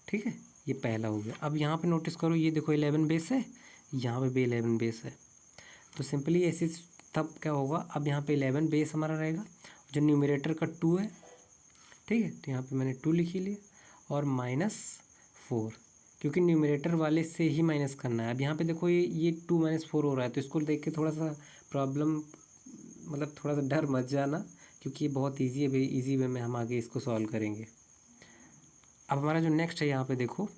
ठीक है, ये पहला हो गया। अब यहाँ पे नोटिस करो, ये देखो 11 बेस है, यहाँ पे भी 11 बेस है, तो सिंपली ऐसे तब क्या होगा, अब यहाँ पे 11 बेस हमारा रहेगा, जो न्यूमरेटर का 2 है, ठीक है, तो यहाँ पे मैंने 2 लिख ही लिया, और माइनस 4, क्योंकि न्यूमरेटर वाले से ही माइनस करना है। अब यहाँ पे देखो ये 2 माइनस 4 हो रहा है, तो इसको देख के थोड़ा सा प्रॉब्लम, मतलब थोड़ा सा डर मत जाना, क्योंकि ये बहुत ईजी है, ईजी वे में हम आगे इसको सॉल्व करेंगे। अब हमारा जो नेक्स्ट है, यहाँ पे देखो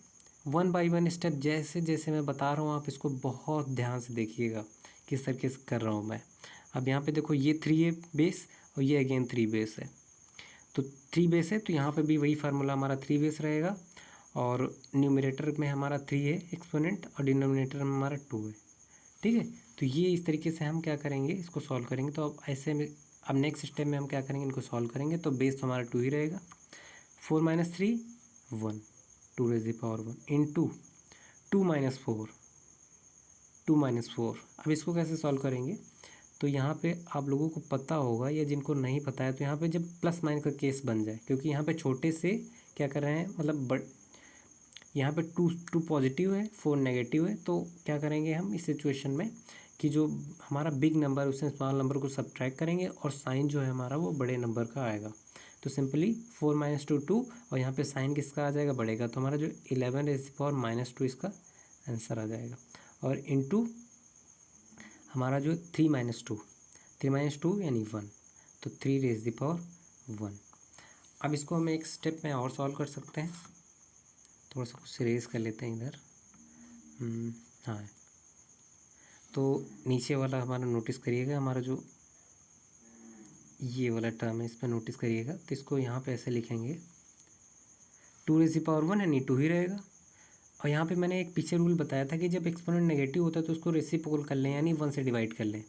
1 बाई 1 स्टेप, जैसे जैसे मैं बता रहा हूँ आप इसको बहुत ध्यान से देखिएगा किस तरीके से कर रहा हूँ मैं। अब यहाँ पे देखो ये 3 है बेस, और ये अगेन 3 बेस है, तो 3 बेस है, तो यहाँ पे भी वही फार्मूला हमारा 3 बेस रहेगा, और न्यूमरेटर में हमारा 3 है एक्सपोनेंट, और डिनोमिनेटर में हमारा 2 है, ठीक है। तो ये इस तरीके से हम क्या करेंगे, इसको सॉल्व करेंगे। तो अब ऐसे में, अब नेक्स्ट स्टेप में हम क्या करेंगे, इनको सॉल्व करेंगे, तो बेस तो हमारा 2 ही रहेगा। 4 minus 3 1, 2 raise the power 1 into 2 minus 4, 2 minus 4। अब इसको कैसे सॉल्व करेंगे, तो यहाँ पे आप लोगों को पता होगा, या जिनको नहीं पता है, तो यहाँ पे जब प्लस माइनस का केस बन जाए, क्योंकि यहाँ पे छोटे से क्या कर रहे हैं, मतलब यहाँ पे 2 पॉजिटिव है, 4 नेगेटिव है, तो क्या करेंगे हम इस सिचुएशन में, कि जो हमारा बिग नंबर उससे स्मॉल नंबर को सब्ट्रैक्ट करेंगे, और साइन जो है हमारा वो बड़े नंबर का आएगा। तो सिंपली 4 माइनस 2 2, और यहाँ पे साइन किसका आ जाएगा, बढ़ेगा, तो हमारा जो 11 रेज़ द पावर माइनस 2 इसका आंसर आ जाएगा। और इनटू हमारा जो 3 माइनस 2 यानी 1, तो 3 रेज़ द पावर 1। अब इसको हम एक स्टेप में और सॉल्व कर सकते हैं, थोड़ा सा कुछ इरेज कर लेते हैं इधर। हाँ, तो नीचे वाला हमारा नोटिस करिएगा, हमारा जो ये वाला टर्म है इस पर नोटिस करिएगा। तो इसको यहाँ पे ऐसे लिखेंगे, 2 रेज़ द पावर 1 यानी 2 ही रहेगा। और यहाँ पे मैंने एक पीछे रूल बताया था कि जब एक्सपोनेंट नेगेटिव होता है तो उसको रेसिप्रोकल कर लें, यानी 1 से डिवाइड कर लें,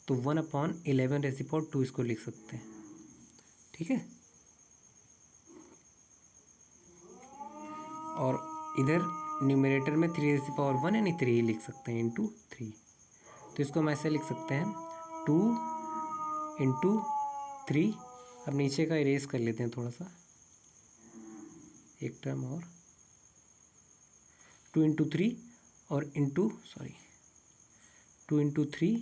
तो 1 अपॉन 11 रेज़ द पावर 2 इसको लिख सकते हैं, ठीक है। और इधर न्यूमरेटर में 3 रेज़ द पावर 1 यानी 3 ही लिख सकते हैं, इंटू 3। तो इसको हम ऐसे लिख सकते हैं, 2 इंटू 3। अब नीचे का इरेज कर लेते हैं थोड़ा सा, एक टर्म और, 2 इंटू 3 और इंटू 2 इंटू 3,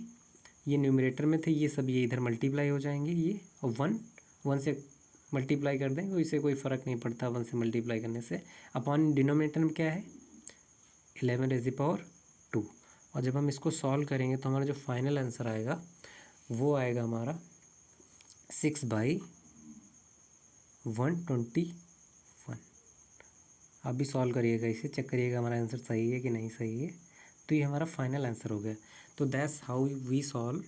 ये न्यूमरेटर में थे, ये सब ये इधर मल्टीप्लाई हो जाएंगे, ये, और 1 से मल्टीप्लाई कर दें, इससे कोई फ़र्क नहीं पड़ता 1 से मल्टीप्लाई करने से। अपॉन डिनोमिनेटर में क्या है, 11 रेज़ द पावर 2। और जब हम इसको सॉल्व करेंगे तो हमारा जो फाइनल आंसर आएगा वो आएगा हमारा 6/121। आप भी सॉल्व करिएगा, इसे चेक करिएगा हमारा आंसर सही है कि नहीं सही है। तो ये हमारा फाइनल आंसर हो गया। तो that's how we solve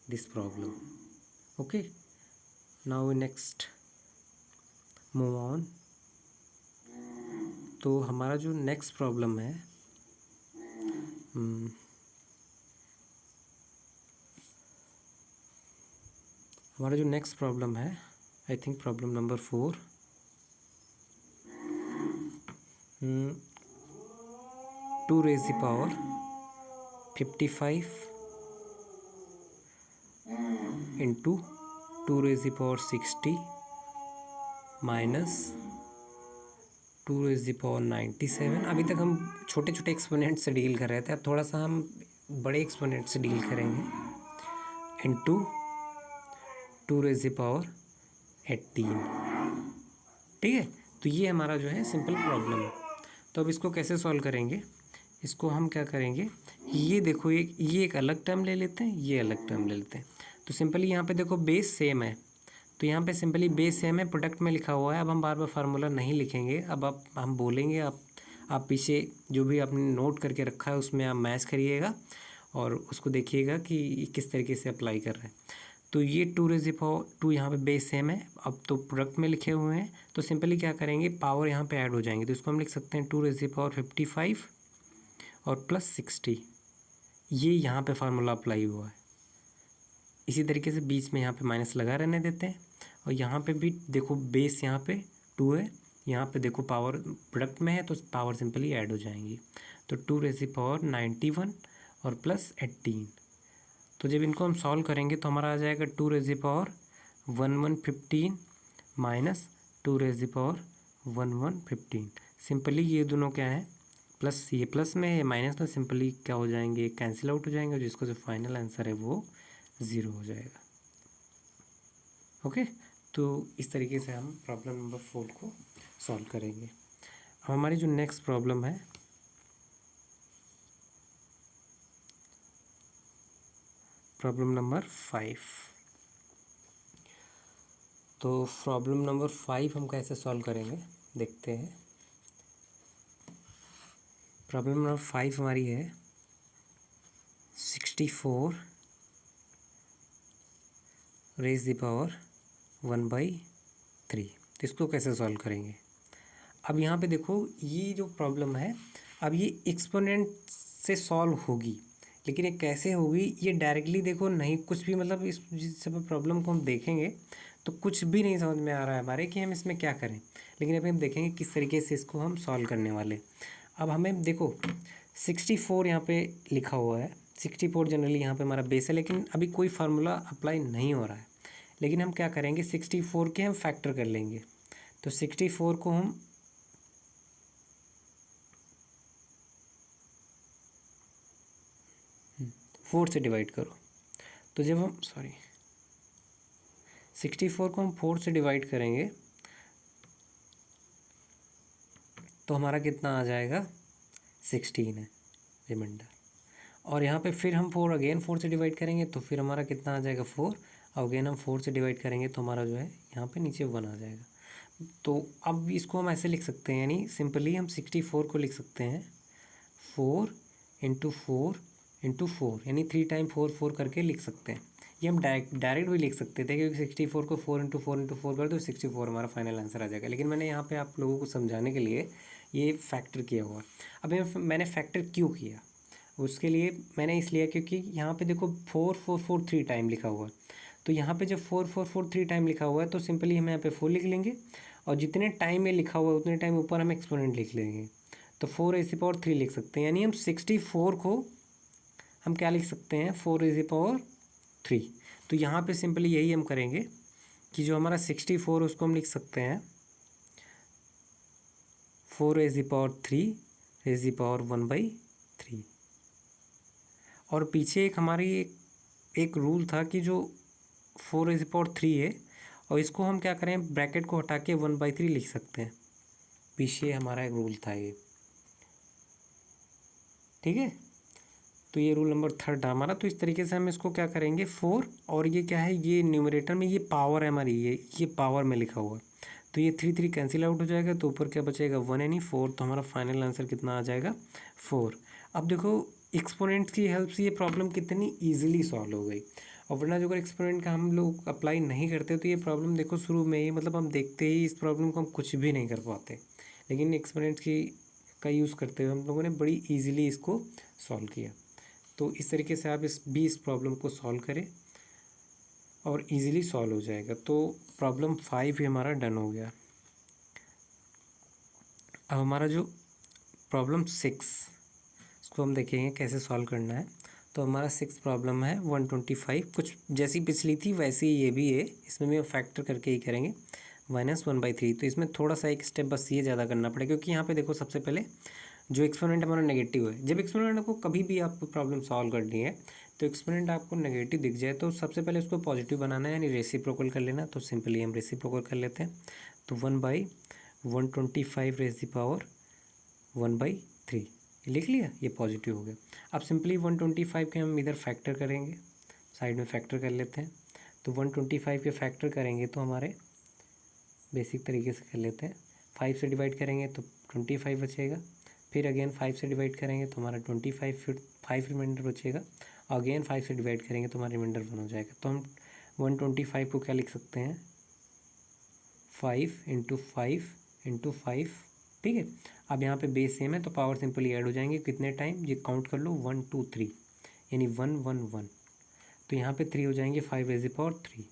this problem. Okay, now next move on. तो हमारा जो नेक्स्ट प्रॉब्लम है, I think problem number 4। 2 raise the power 55 into 2 raise the power 60 -2^97। अभी तक हम छोटे छोटे एक्सपोनेंट से डील कर रहे थे, अब थोड़ा सा हम बड़े एक्सपोनेंट से डील करेंगे। इंटू 2^18। ठीक है, तो ये हमारा जो है सिंपल प्रॉब्लम है। तो अब इसको कैसे सॉल्व करेंगे, इसको हम क्या करेंगे, ये देखो ये एक अलग टर्म ले लेते हैं, ये अलग टर्म ले लेते हैं। तो सिंपली यहाँ पे देखो बेस सेम है, तो यहाँ पे सिंपली बेस सेम है, प्रोडक्ट में लिखा हुआ है। अब हम बार बार फार्मूला नहीं लिखेंगे, अब आप हम बोलेंगे, आप पीछे जो भी आपने नोट करके रखा है उसमें आप मैच करिएगा और उसको देखिएगा कि किस तरीके से अप्लाई कर रहे हैं। तो ये 2^2 यहाँ पे बेस सेम है, अब तो प्रोडक्ट में लिखे हुए हैं, तो सिंपली क्या करेंगे, पावर यहाँ पे ऐड हो जाएंगे। तो इसको हम लिख सकते हैं 2^55 और +60। ये यहाँ पे फार्मूला अप्लाई हुआ है। इसी तरीके से बीच में यहाँ पे माइनस लगा रहने देते हैं, और यहाँ पे भी देखो बेस यहाँ पे 2 है, यहाँ पे देखो पावर प्रोडक्ट में है तो पावर सिंपली ऐड हो जाएंगी। तो 2^91 और +18। तो जब इनको हम सॉल्व करेंगे तो हमारा आ जाएगा 2^1115 माइनस 2^1115। सिंपली ये दोनों क्या है, प्लस, ये प्लस में है माइनस में, सिंपली क्या हो जाएंगे, कैंसिल आउट हो जाएंगे, और जिसको जो फाइनल आंसर है वो 0 हो जाएगा। ओके, तो इस तरीके से हम प्रॉब्लम नंबर 4 को सॉल्व करेंगे। अब हमारी जो नेक्स्ट प्रॉब्लम है, प्रॉब्लम नंबर 5। तो प्रॉब्लम नंबर 5 हम कैसे सॉल्व करेंगे देखते हैं। प्रॉब्लम नंबर 5 हमारी है 64 raised to the power 1/3। तो इसको कैसे सॉल्व करेंगे। अब यहाँ पे देखो ये जो प्रॉब्लम है, अब ये एक्सपोनेंट से सॉल्व होगी, लेकिन ये कैसे होगी, ये डायरेक्टली देखो नहीं, कुछ भी मतलब इस सब प्रॉब्लम को हम देखेंगे तो कुछ भी नहीं समझ में आ रहा है हमारे कि हम इसमें क्या करें, लेकिन अभी हम देखेंगे किस तरीके से इसको हम सॉल्व करने वाले। अब हमें देखो 64 यहाँ पे लिखा हुआ है, 64 जनरली यहाँ पे हमारा बेस है, लेकिन अभी कोई फार्मूला अप्लाई नहीं हो रहा है। लेकिन हम क्या करेंगे, 64 के हम फैक्टर कर लेंगे। तो 64 को हम 4 से डिवाइड करो। तो जब हम 64 को हम 4 से डिवाइड करेंगे तो हमारा कितना आ जाएगा, 16 है रिमाइंडर। और यहाँ पे फिर हम 4 अगेन 4 से डिवाइड करेंगे तो फिर हमारा कितना आ जाएगा, 4। और अगेन हम 4 से डिवाइड करेंगे तो हमारा जो है यहाँ पे नीचे 1 आ जाएगा। तो अब इसको हम ऐसे लिख सकते हैं, यानी सिंपली हम 64 को लिख सकते हैं 4 × 4 × 4, यानी 3 टाइम 4 4 करके लिख सकते हैं। ये हम डायरेक्ट भी लिख सकते थे, क्योंकि 64 को 4 × 4 × 4 कर दो 64 हमारा फाइनल आंसर आ जाएगा। लेकिन मैंने यहाँ पे आप लोगों को समझाने के लिए ये फैक्टर किया हुआ है। अब मैंने फैक्टर क्यों किया, उसके लिए मैंने इसलिए क्योंकि यहाँ पे देखो 4 4 4 3 टाइम लिखा हुआ है। तो यहाँ पे जब 4 4 4 3 टाइम लिखा हुआ है तो सिंपली हम यहाँ पे 4 लिख लेंगे, और जितने टाइम में लिखा हुआ है उतने टाइम ऊपर हम एक्सपोनेंट लिख लेंगे। तो 4^3 लिख सकते हैं, यानी हम 64 को हम क्या लिख सकते हैं, 4^3। तो यहाँ पे सिंपली यही हम करेंगे कि जो हमारा 64 उसको हम लिख सकते हैं 4^3 और पीछे एक हमारी एक रूल था कि जो 4^3 है, और इसको हम क्या करें, ब्रैकेट को हटा के 1/3 लिख सकते हैं। पीछे हमारा एक रूल था ये, ठीक है। तो ये रूल नंबर 3 था हमारा। तो इस तरीके से हम इसको क्या करेंगे, 4, और ये क्या है, ये न्यूमरेटर में ये पावर है हमारी, ये पावर में लिखा हुआ है। तो ये 3 3 कैंसिल आउट हो जाएगा, तो ऊपर क्या बचेगा, 1 यानी 4। तो हमारा फाइनल आंसर कितना आ जाएगा, 4। अब देखो एक्सपोनेंट्स की हेल्प से ये प्रॉब्लम कितनी ईजिली सॉल्व हो गई। और वरना जो अगर एक्सपोनेंट का हम लोग अप्लाई नहीं करते तो ये प्रॉब्लम देखो शुरू में ही, मतलब हम देखते ही इस प्रॉब्लम को हम कुछ भी नहीं कर पाते। लेकिन एक्सपोनेंट्स का यूज़ करते हुए हम लोगों ने बड़ी ईजिली इसको सॉल्व किया। तो इस तरीके से आप इस प्रॉब्लम को सॉल्व करें और इजीली सॉल्व हो जाएगा। तो प्रॉब्लम 5 ही हमारा डन हो गया। अब हमारा जो प्रॉब्लम 6, इसको हम देखेंगे कैसे सॉल्व करना है। तो हमारा 6 प्रॉब्लम है 125, कुछ जैसी पिछली थी वैसे ही ये भी है, इसमें भी हम फैक्टर करके ही करेंगे। -1/3। तो इसमें थोड़ा सा एक स्टेप बस ये ज़्यादा करना पड़ेगा, क्योंकि यहाँ पे देखो सबसे पहले जो एक्सपोनेंट हमारा नेगेटिव है, जब एक्सपोनेंट आपको कभी भी आपको प्रॉब्लम सॉल्व करनी है तो एक्सपोनेंट आपको नेगेटिव दिख जाए तो सबसे पहले उसको पॉजिटिव बनाना है, यानी रेसिप्रोकल कर लेना। तो सिंपली हम रेसिप्रोकल कर लेते हैं। तो 1/125 लिख लिया, ये पॉजिटिव हो गया। अब सिंपली 125 के हम इधर फैक्टर करेंगे, साइड में फैक्टर कर लेते हैं। तो 125 के फैक्टर करेंगे तो हमारे बेसिक तरीके से कर लेते हैं, 5 से डिवाइड करेंगे तो 25 बचेगा, फिर अगेन 5 से डिवाइड करेंगे तो हमारा 25, फिर 5 रिमाइंडर बचेगा, अगेन 5 से डिवाइड करेंगे तो हमारा रिमाइंडर 1 हो जाएगा। तो हम 125 को क्या लिख सकते हैं, 5 × 5 × 5, ठीक है। अब यहाँ पे बेस सेम है तो पावर सिंपली ऐड हो जाएंगे, कितने टाइम, ये काउंट कर लो, 1 2 3, यानी 1 1 1। तो यहाँ पे 3 हो जाएंगे, 5⁻3।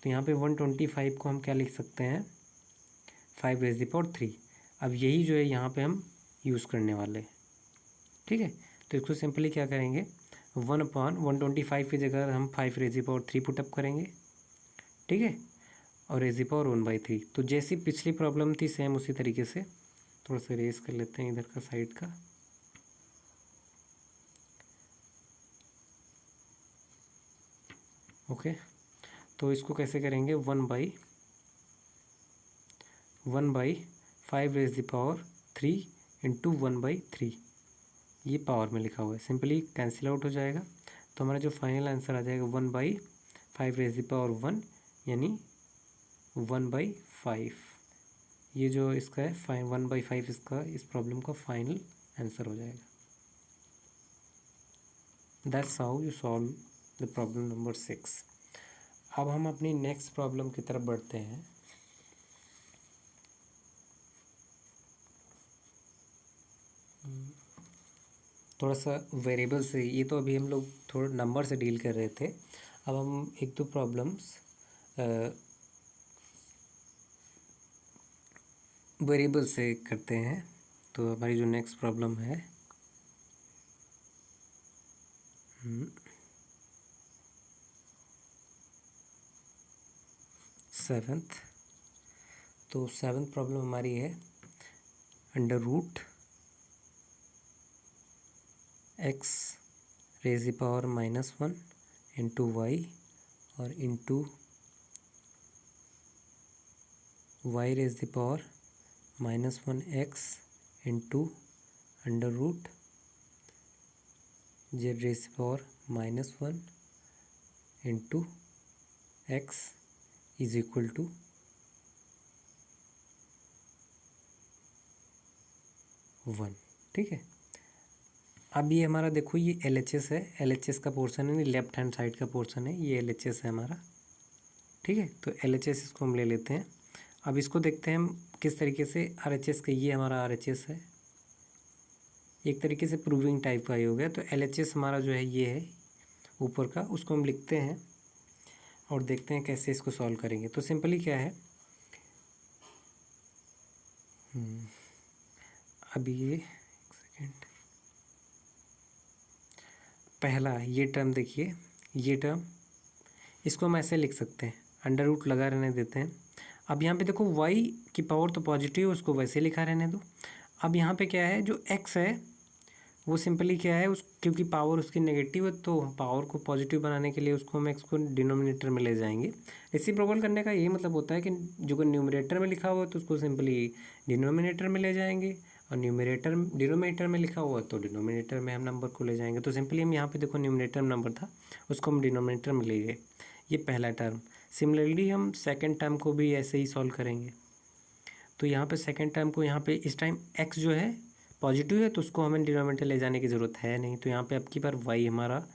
तो यहाँ पे 125 को हम क्या लिख सकते हैं, 5⁻3। अब यही जो है यहाँ पे हम यूज़ करने वाले हैं, ठीक है। तो इसको सिंपली क्या करेंगे, 1/125 की जगह हम 5⁻3 पुटअप करेंगे, ठीक है, और ⁻1/3। तो जैसी पिछली प्रॉब्लम थी सेम उसी तरीके से थोड़ा सा रेस कर लेते हैं इधर का साइड का। ओके, तो इसको कैसे करेंगे, 1/5⁻3 × 1/3, ये पावर में लिखा हुआ है, सिंपली कैंसिल आउट हो जाएगा। तो हमारा जो फाइनल आंसर आ जाएगा 1/5⁻1, यानी 1/5। ये जो इसका है 1/5, इसका इस प्रॉब्लम का फाइनल आंसर हो जाएगा। That's how you solve the problem number 6। अब हम अपनी नेक्स्ट प्रॉब्लम की तरफ बढ़ते हैं। थोड़ा सा वेरिएबल से, ये तो अभी हम लोग थोड़ा नंबर से डील कर रहे थे, अब हम एक दो प्रॉब्लम्स वेरिएबल से करते हैं। तो हमारी जो नेक्स्ट प्रॉब्लम है 7th। तो 7th प्रॉब्लम हमारी है √x raised to power -1 into y और into y raised to power -1x into √z raised to power -1 into x is equal to 1, ठीक है। अब ये हमारा देखो, ये LHS है, LHS का पोर्शन है, लेफ्ट हैंड साइड का पोर्शन है, ये LHS है हमारा, ठीक है। तो LHS इसको हम ले लेते हैं। अब इसको देखते हैं हम किस तरीके से, RHS का, ये हमारा RHS है, एक तरीके से प्रूविंग टाइप का ही हो गया। तो LHS हमारा जो है ये है ऊपर का, उसको हम लिखते हैं और देखते हैं कैसे इसको सॉल्व करेंगे। तो सिंपली क्या है, अभी ये एक सेकेंड, पहला ये टर्म देखिए, ये टर्म इसको हम ऐसे लिख सकते हैं, √ लगा रहने देते हैं। अब यहाँ पे देखो y की पावर तो पॉजिटिव है, उसको वैसे लिखा रहने दो। अब यहाँ पे क्या है, जो x है वो सिंपली क्या है, उस क्योंकि पावर उसकी नेगेटिव है तो पावर को पॉजिटिव बनाने के लिए उसको हम x को डिनोमिनेटर में ले जाएंगे। रेसिप्रोकल करने का यही मतलब होता है कि जो न्यूमरेटर में लिखा हुआ है तो उसको सिंपली डिनोमिनेटर में ले जाएंगे, और डिनोमिनेटर में लिखा हुआ है तो डिनोमिनेटर में हम नंबर को ले जाएंगे। तो सिंपली हम यहाँ पे देखो न्यूमरेटर में नंबर था, उसको हम डिनोमिनेटर में ले गए, ये पहला टर्म। सिमिलरली हम सेकेंड टर्म को भी ऐसे ही सॉल्व करेंगे। तो यहाँ पे सेकेंड टर्म को, यहाँ पे इस टाइम x जो है पॉजिटिव है तो उसको हमें डिनोमिनेटर ले जाने की ज़रूरत है नहीं, तो यहाँ पे अब की बार y हमारा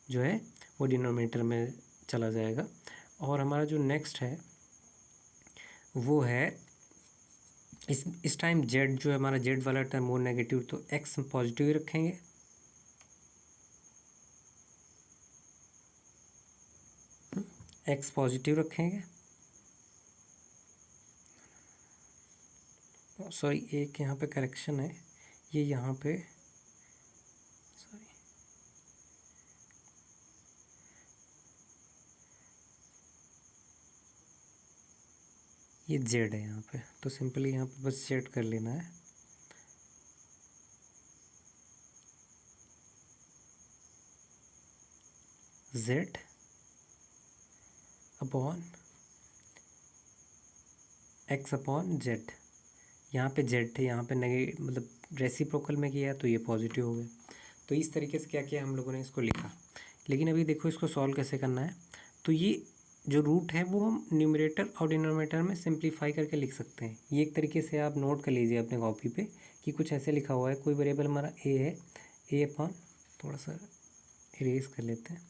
जो है वो डिनोमिनेटर में चला जाएगा। और हमारा जो नेक्स्ट है वो है इस टाइम z जो है हमारा, z वाला टर्म वो नेगेटिव, तो x पॉजिटिव ही रखेंगे, x पॉजिटिव रखेंगे। सॉरी, एक यहाँ पे करेक्शन है, ये यहाँ पे सॉरी, ये जेड है यहाँ पे, तो सिंपली यहाँ पे बस सेट कर लेना है। Z upon x upon Z. यहाँ पे जेड थे, यहाँ पे मतलब रेसिप्रोकल में किया तो ये पॉजिटिव हो गया। तो इस तरीके से क्या किया हम लोगों ने, इसको लिखा। लेकिन अभी देखो इसको सॉल्व कैसे करना है। तो ये जो रूट है वो हम न्यूमरेटर और डिनोमिनेटर में सिंप्लीफाई करके लिख सकते हैं। ये एक तरीके से आप नोट कर लीजिए अपने कॉपी पे कि कुछ ऐसे लिखा हुआ है। कोई वेरिएबल हमारा ए है, ए अपॉन, थोड़ा सा इरेज कर लेते हैं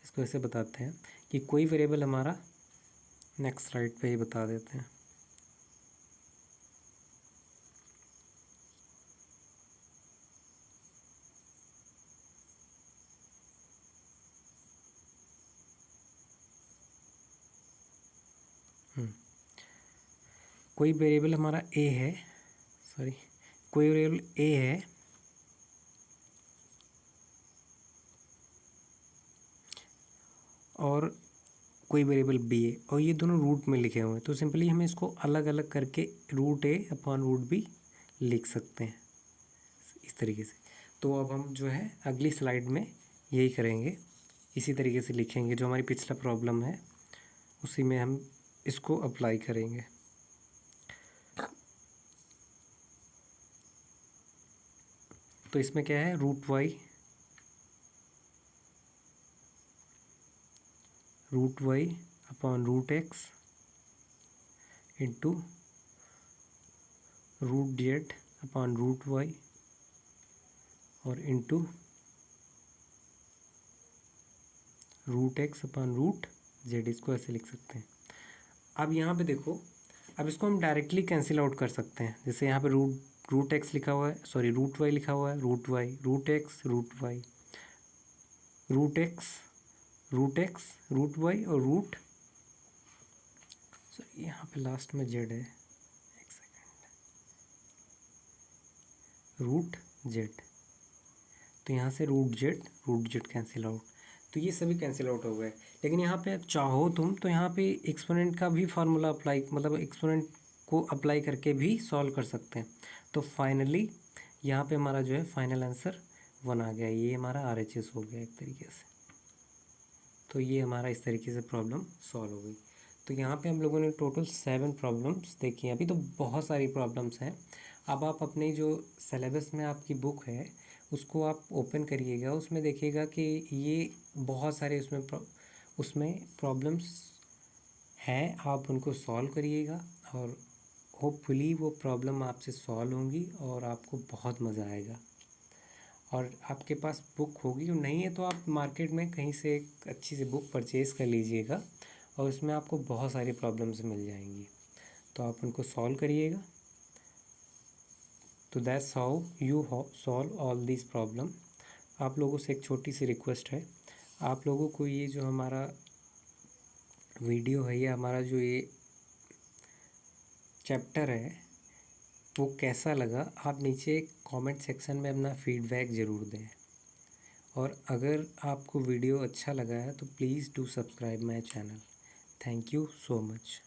इसको, ऐसे बताते हैं कि कोई वेरिएबल हमारा, नेक्स्ट स्लाइड पे ही बता देते हैं। कोई वेरिएबल हमारा ए है, सॉरी, कोई वेरिएबल ए है और कोई वेरिएबल बी है, और ये दोनों रूट में लिखे हुए हैं। तो सिंपली हमें इसको अलग अलग करके रूट ए अपॉन रूट बी लिख सकते हैं इस तरीके से। तो अब हम जो है अगली स्लाइड में यही करेंगे, इसी तरीके से लिखेंगे। जो हमारी पिछला प्रॉब्लम है उसी में हम इसको अप्लाई करेंगे। तो इसमें क्या है, root Y upon root X into root Z upon root Y और into root X upon root Z. इसको ऐसे लिख सकते हैं। अब यहाँ पे देखो, अब इसको हम डायरेक्टली कैंसिल आउट कर सकते हैं। जैसे यहाँ पे रूट एक्स लिखा हुआ है, सॉरी रूट वाई लिखा हुआ है, root y, root x, root y, root x, root x, root Y और रूट, सॉरी यहाँ पे लास्ट में जेड है, एक सेकेंड, रूट जेड। तो यहाँ से रूट जेड कैंसिल आउट। तो ये सभी कैंसिल आउट हो गए। लेकिन यहाँ पे चाहो तुम तो यहाँ पे एक्सपोनेंट का भी फार्मूला अप्लाई, मतलब एक्सपोनेंट को अप्लाई करके भी सॉल्व कर सकते हैं। तो फाइनली यहाँ पे हमारा जो है फाइनल आंसर 1 आ गया। ये हमारा RHS हो गया एक तरीके से। तो ये हमारा इस तरीके से प्रॉब्लम सॉल्व हो गई। तो यहाँ पे हम लोगों ने टोटल 7 प्रॉब्लम्स देखी हैं। अभी तो बहुत सारी प्रॉब्लम्स हैं। अब आप अपनी जो सिलेबस में आपकी बुक है उसको आप ओपन करिएगा, उसमें देखिएगा कि ये बहुत सारे उसमें प्रॉब्लम्स हैं। आप उनको सॉल्व करिएगा और होपफुली वो प्रॉब्लम आपसे सॉल्व होंगी और आपको बहुत मज़ा आएगा। और आपके पास बुक होगी, और नहीं है तो आप मार्केट में कहीं से एक अच्छी सी बुक परचेज़ कर लीजिएगा और उसमें आपको बहुत सारी प्रॉब्लम्स मिल जाएंगी। तो आप उनको सॉल्व करिएगा। तो that's how you solve all this problem. आप लोगों से एक छोटी सी रिक्वेस्ट है, आप लोगों को ये जो हमारा वीडियो है, ये हमारा जो ये चैप्टर है वो कैसा लगा, आप नीचे कमेंट सेक्शन में अपना फीडबैक ज़रूर दें। और अगर आपको वीडियो अच्छा लगा है तो please do subscribe my channel. Thank you so much.